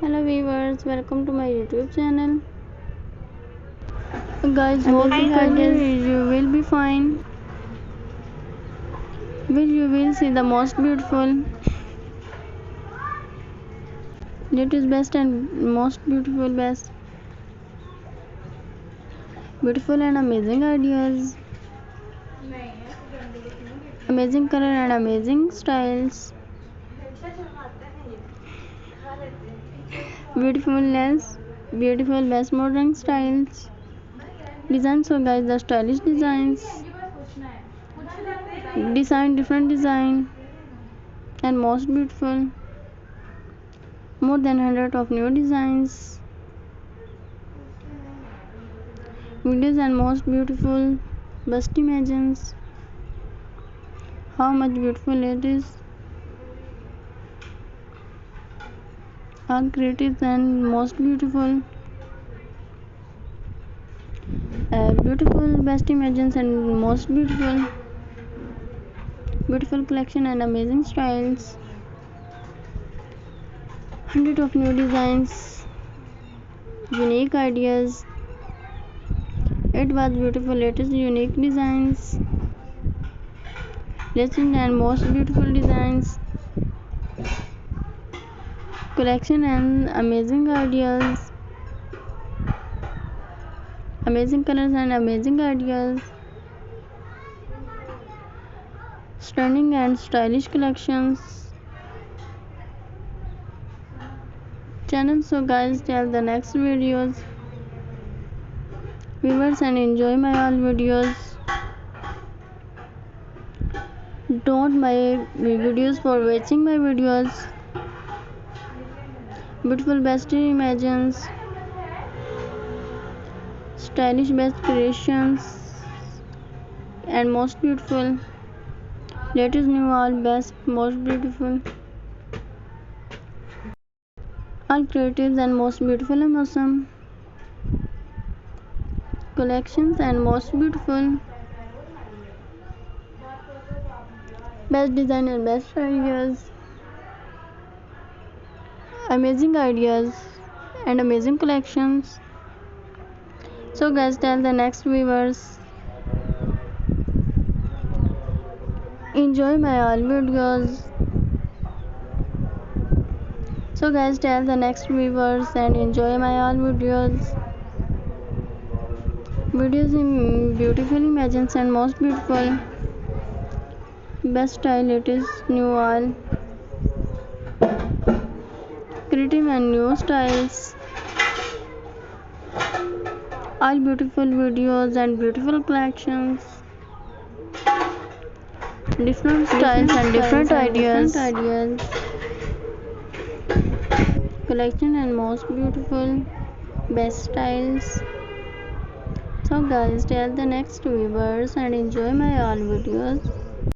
Hello viewers, welcome to my YouTube channel. Guys, hope you will be fine. You will see the most beautiful, latest best and most beautiful and amazing ideas, amazing color and amazing styles, beautiful best modern styles. Designs, so guys, the stylish different design and most beautiful, more than 100 of new designs, videos and most beautiful. Best imagines how much beautiful it is. All creative and most beautiful. Beautiful best imagines and most beautiful collection and amazing styles. 100 of new designs, unique ideas. It was beautiful, latest unique designs, legend and most beautiful designs, collection and amazing ideas, amazing colors and amazing ideas, stunning and stylish collections. Channel, so guys, till the next videos. Viewers, and enjoy my all videos. Don't my videos for watching my videos. Beautiful best imagines, stylish best creations and most beautiful, latest new all best most beautiful, all creatives and most beautiful and awesome collections and most beautiful, best design and best ideas, amazing ideas and amazing collections. So guys, tell the next viewers, enjoy my all videos. So guys, tell the next viewers and enjoy my all videos in beautiful images and most beautiful, best style, latest new all creative and new styles, all beautiful videos and beautiful collections, different styles and different ideas, collection and most beautiful best styles. So guys, tell the next viewers and enjoy my all videos.